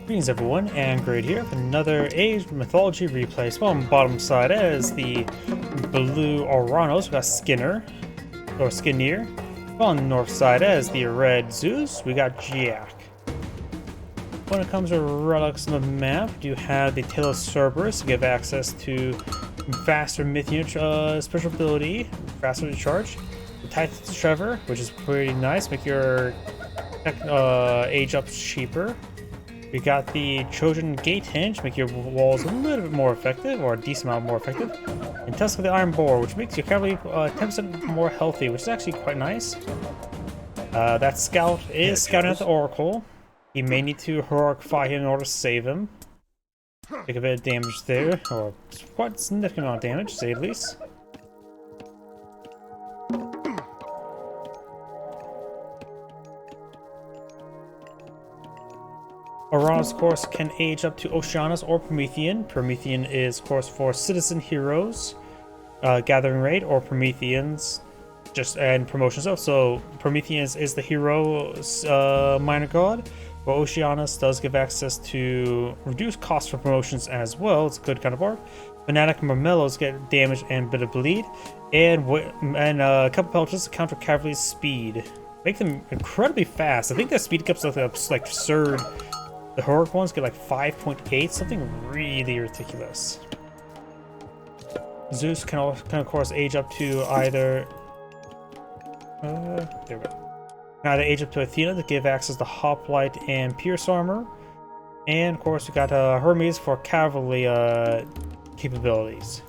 Greetings everyone, and Great here with another Age Mythology Replay. So on the bottom side is the blue Oranos, we got Skirnir. On the north side is the red Zeus, we got Jyack. When it comes to relics on the map, you have the Tail of Cerberus to give access to faster myth unit special ability, faster to charge. The Titan's Trevor, which is pretty nice, make your age up cheaper. We got the Trojan Gate Hinge, make your walls a little bit more effective, or a decent amount more effective. And Tusk of the Iron Boar, which makes your cavalry 10% more healthy, which is actually quite nice. That scout is scouting at the Oracle. He may need to heroic fight him in order to save him. Take a bit of damage there, or quite significant amount of damage, to say at least. Oranos, of course, can age up to Oceanus or Promethean. Promethean is, of course, for citizen heroes, gathering raid, or Prometheans, and promotions. So Prometheans is the hero minor god, but Oceanus does give access to reduced costs for promotions as well. It's a good counterpart. Fanatic Marmellos get damage and a bit of bleed, and a couple pelters to counter cavalry's speed. Make them incredibly fast. I think that speed comes up like absurd. The heroic ones get like 5.8, something really ridiculous. Zeus can of course age up to either there we go. Either age up to Athena to give access to Hoplite and Pierce armor, and of course we got Hermes for cavalry capabilities.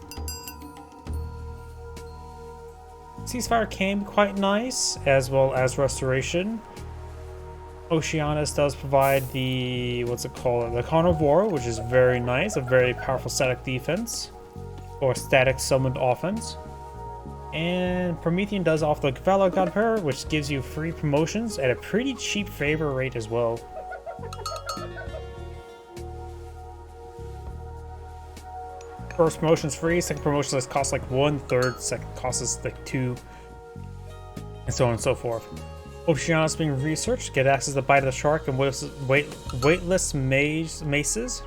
Ceasefire can be quite nice, as well as restoration. Oceanus does provide the, the Carnivore, which is very nice, a very powerful static defense, or static summoned offense. And Promethean does offer the Valor God Power, which gives you free promotions at a pretty cheap favor rate as well. First promotion's free, second promotion costs like 1/3, second costs like 2, and so on and so forth. Oceanus being researched, get access to Bite of the Shark and weightless maces.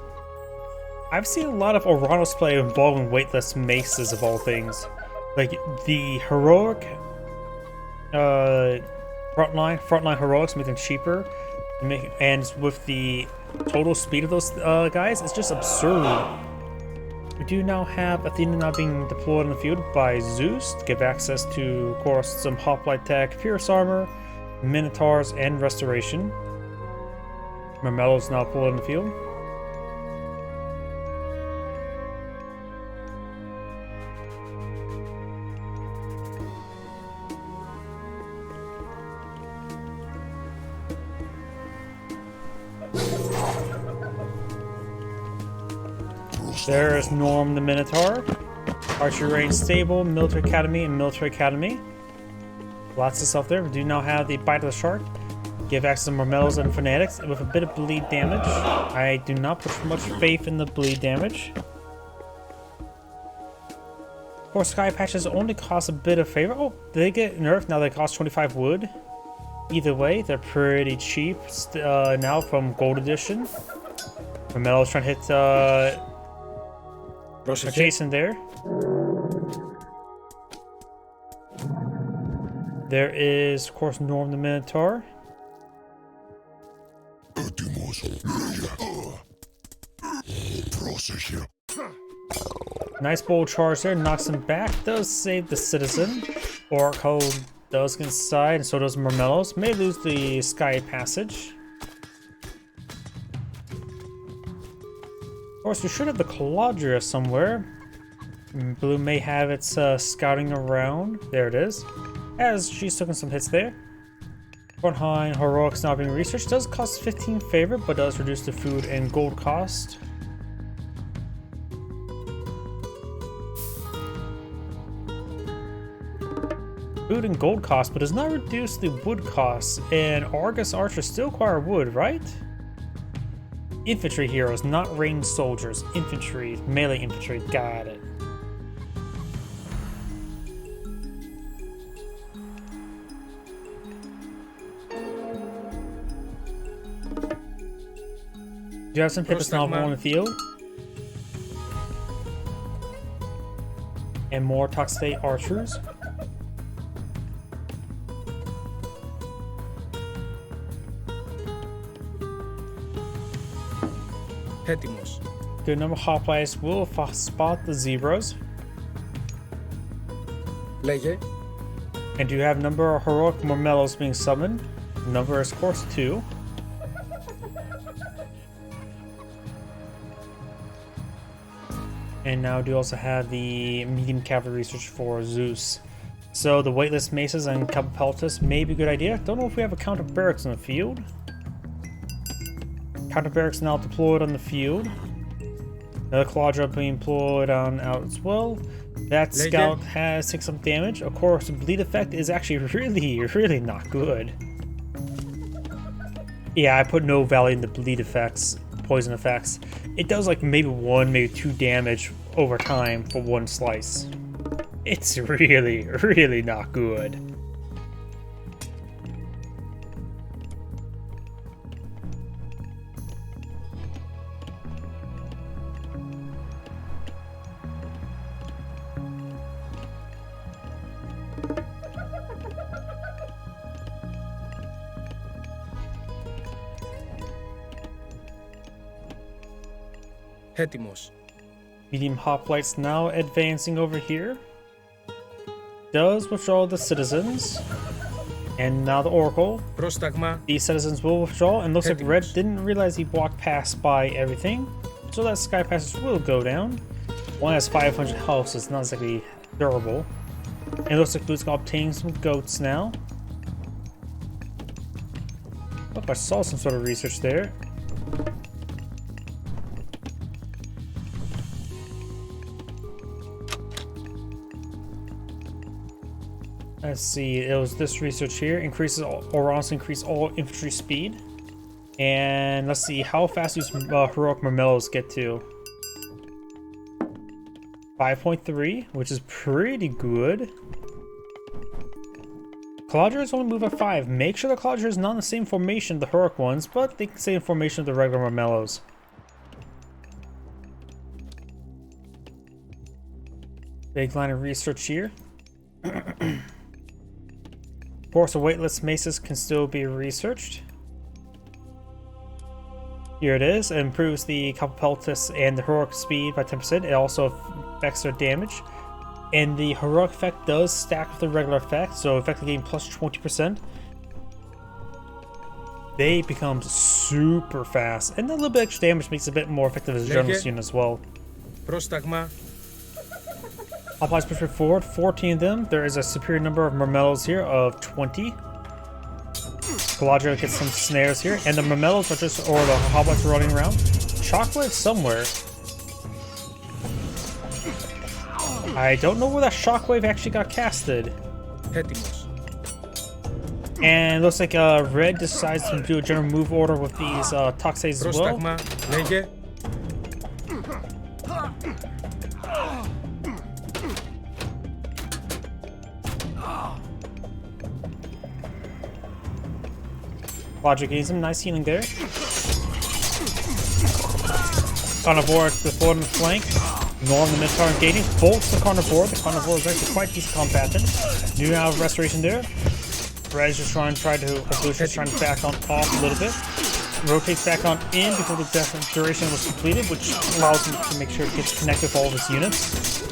I've seen a lot of Oranos play involving weightless maces of all things. Like the heroic frontline heroics make them cheaper, and with the total speed of those guys, it's just absurd. We do now have Athena now being deployed in the field by Zeus to give access to, of course, some hoplite tech, Pierce armor, Minotaurs, and restoration. Marmello's now pulled in the field. There's Norm the Minotaur. Archery range stable, military academy, and military academy. Lots of stuff there. We do now have the Bite of the Shark. Give access to Marmellos and Fanatics with a bit of bleed damage. I do not put much faith in the bleed damage. Of course, Sky Patches only cost a bit of favor. Oh, did they get nerfed? Now they cost 25 wood. Either way, they're pretty cheap now from Gold Edition. Marmello's trying to hit Jason there. There is, of course, Norm the Minotaur. Nice bold charge there, knocks him back, does save the citizen. Oracle does get inside, and so does Marmellos. May lose the Sky Passage. Of course, we should have the Caladria somewhere. Blue may have its scouting around. There it is. As she's taking some hits there. Frontline heroics now being researched. Does cost 15 favor, but does reduce the food and gold cost. Food and gold cost, but does not reduce the wood costs. And Argus archers still require wood, right? Infantry heroes, not ranged soldiers. Infantry, melee infantry, got it. You have some Hippos novel on the field. And more Toxfate archers. Έτοιμος. Good number of hoplites will spot the zebras. Λέγε. And do you have number of heroic Mormellos being summoned? Number is of course 2. And now do you also have the medium cavalry research for Zeus. So the weightless maces and catapultus may be a good idea. Don't know if we have a counter barracks in the field. Counter barracks now deployed on the field. Another quadra being deployed on out as well. That scout has taken some damage. Of course, the bleed effect is actually really not good. Yeah, I put no value in the bleed effects, poison effects. It does like maybe 1, maybe 2 damage over time for 1 slice. It's really not good. Έτοιμος. Medium hoplites now advancing over here. Does withdraw the citizens. And now the Oracle. Πρόσταγμα. These citizens will withdraw, and looks like Red didn't realize he walked past by everything. So that Sky Passes will go down. One has 500 health, so it's not exactly durable. And it looks like Blue's gonna obtain some goats now. Oh, I saw some sort of research there. Let's see, it was this research here. Increases Oranos increase all infantry speed. And let's see, how fast does heroic Mormellos get to? 5.3, which is pretty good. Clodgers only move at 5. Make sure the Clodger is not in the same formation of the heroic ones, but they can stay in formation of the regular Mormellos. Big line of research here. Of course, the weightless maces can still be researched. Here it is. It improves the catapultus and the heroic speed by 10%. It also affects their damage. And the heroic effect does stack with the regular effect, so effectively getting plus 20%. They become super fast. And a little bit extra damage makes it a bit more effective as a generalist unit as well. Πρόσταγμα. Hoplites push forward, 14 of them. There is a superior number of Mormellos here of 20. Galadriel gets some snares here, and the Mormellos are just, or the Hoplites are running around. Shockwave somewhere. I don't know where that Shockwave actually got casted. Έτοιμος. And it looks like Red decides to do a general move order with these Toxates as well. Πρόσταγμα. Λέγε. Logic getting some nice healing there. Carnivore at the forward and flank. Norm the Minotaur engaging. Bolts the Carnivore. The Carnivore is actually quite decent combatant. New now restoration there. Red is just trying to Evolution is trying to back on off a little bit. Rotates back on in before the duration was completed, which allows him to make sure it gets connected with all of his units.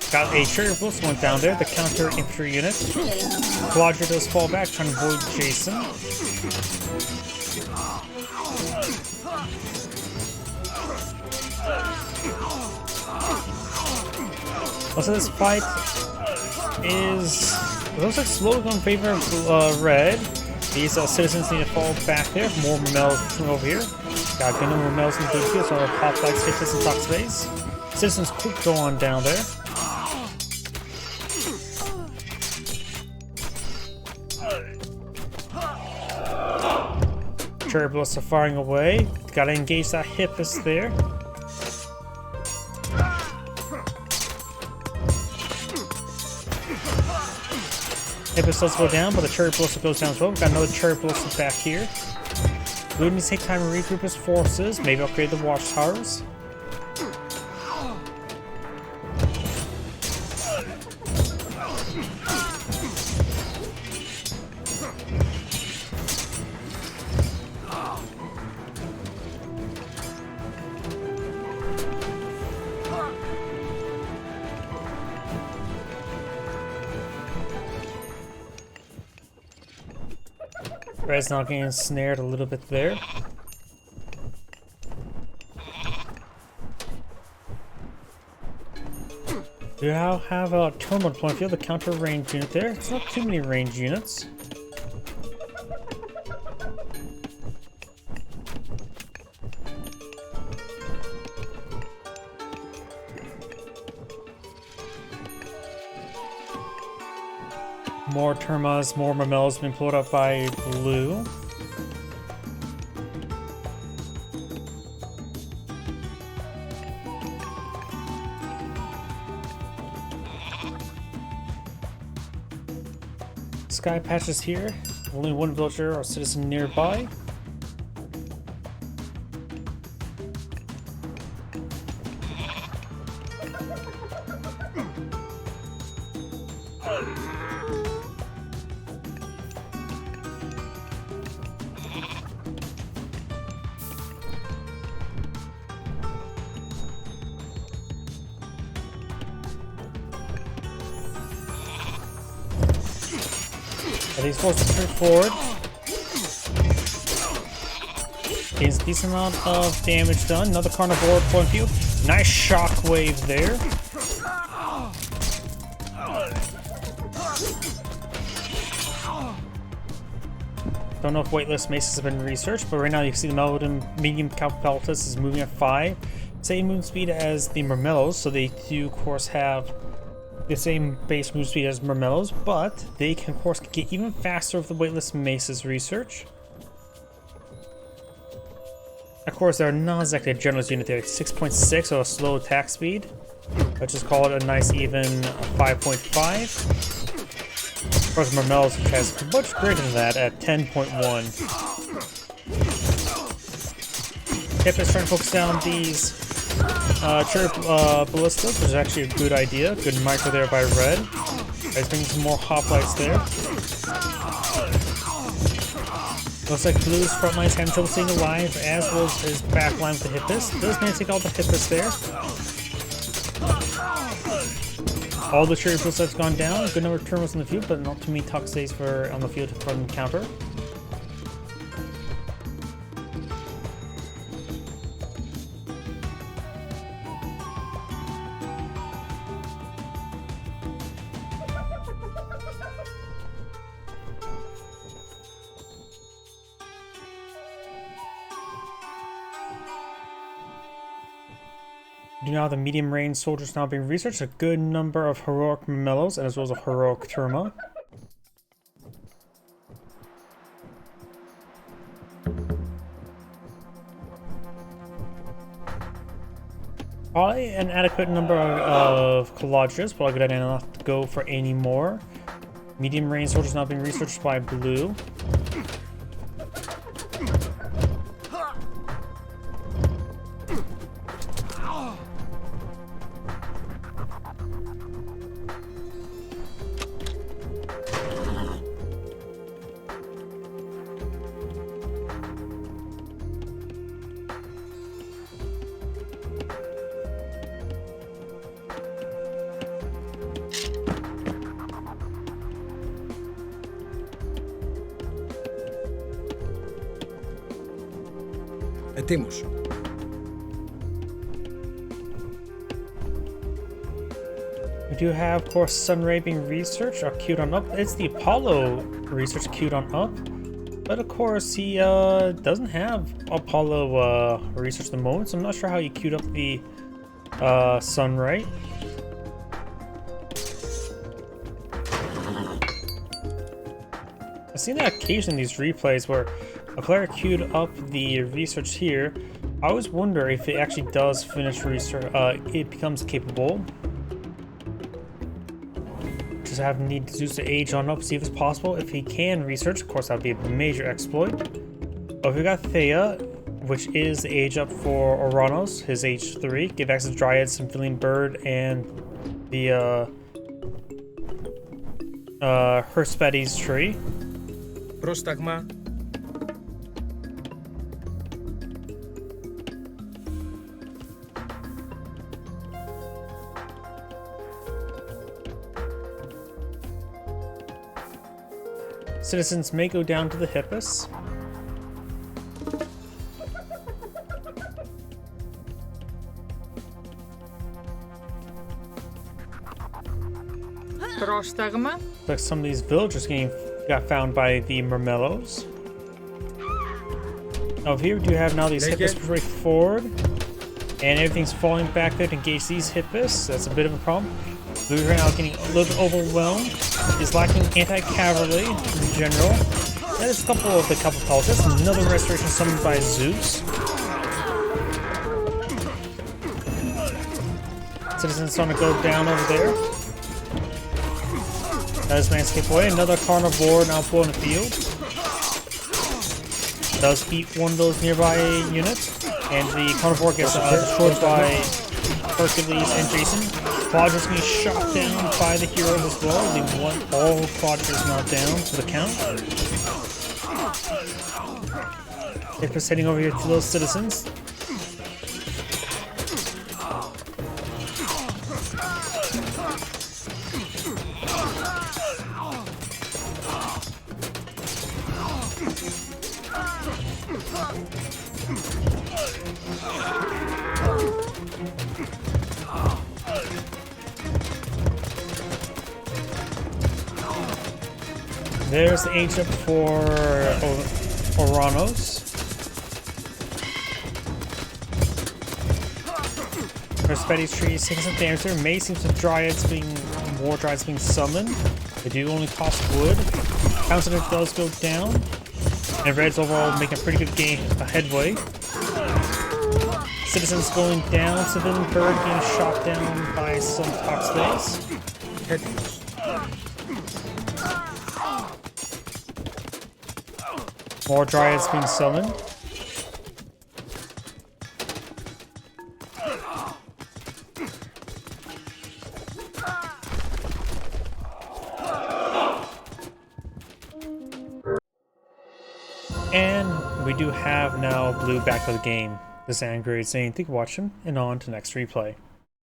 Got a Chariot Blitz went down there, the counter infantry unit. Galadriel does fall back, trying to avoid Jason. Also, this fight is, it looks like slowly going in favor of Red. These citizens need to fall back there. More Mormellos pushing over here. Got a good number of Mormellos in the good field, so our Hoplites hit this and top space. Citizens quick go on down there. Chariot Bliss are firing away. Gotta engage that Hippus there. Hippus does go down, but the Chariot Bliss goes down as well. We've got another Chariot Bliss back here. Blue needs to take time to regroup his forces, maybe upgrade the watchtowers. Red's now getting snared a little bit there. We now have a terminal point field, the counter range unit there. It's not too many range units. More Termas, more Marmellos been pulled up by Blue. Sky patches here. Only one villager or citizen nearby. These forces move forward. Gains a decent amount of damage done. Another carnivore point view. Nice shockwave there. Don't know if weightless maces have been researched, but right now you can see the medium Calpeltus is moving at 5. Same move speed as the Marmellos, so they do of course have the same base move speed as Marmellos, but they can of course get even faster with the weightless maces research. Of course, they're not exactly a generalist unit there. 6.6, so a slow attack speed. Let's just call it a nice even 5.5. Of course, Marmellos has much greater than that at 10.1. Kip is trying to focus down these cherry ballistas, which is actually a good idea. Good micro there by Red. Let's bring some more hoplites there. Looks like Blue's front line's having trouble staying alive, as well as his back line with the Hippus. Does manage to take all the Hippus there. All the cherry ballistas have gone down. Good number of terminals in the field, but not too many Tuxays for on the field for the counter. Do now the medium range soldiers now being researched. A good number of heroic Marmellos as well as a heroic Terma. Probably an adequate number of Calodras, but I'll get enough to go for any more. Medium range soldiers now being researched by Blue. Ετοίμος. We do have, of course, Sunray being researched or queued on up. It's the Apollo research queued on up. But of course, he doesn't have Apollo research at the moment, so I'm not sure how he queued up the Sunray. I've seen that occasionally in these replays where a player queued up the research here. I always wonder if it actually does finish research, it becomes capable. Just have need Zeus to age on up, see if it's possible. If he can research, of course, that would be a major exploit. Oh, we got Thea, which is the age up for Oranos, his age 3. Give access to Dryad, Symphiline Bird, and the Herspettes tree. Πρόσταγμα. Citizens may go down to the Hippus. Πρόσταγμα. Like some of these villagers got found by the Mermellos. Now here we do have now these Hippus pushing forward, and everything's falling back there to engage these Hippus. That's a bit of a problem. Blue right now getting a little bit overwhelmed. Is lacking anti-cavalry in general. There's a couple of the catapults. Another restoration summoned by Zeus. Citizens starting to go down over there. Does man escape away? Another carnivore now blowing the field. Does eat one of those nearby units. And the carnivore gets destroyed by Hercules and Jason. Quadra's being shot down by the heroes as well. They want all Quadra's now down for the count. They're just heading over here to those citizens. There's the age up for Oranos. Herspettes trees taking some damage there. May seems some more dryads being summoned. They do only cost wood. Counter does go down. And Red's overall making a pretty good headway. Citizens going down. Civilian Bird being shot down by some Toxbays. Έτοιμος. More dryads being summoned. And we do have now Blue back to the game. This is Android saying thank you for watching, and on to next replay.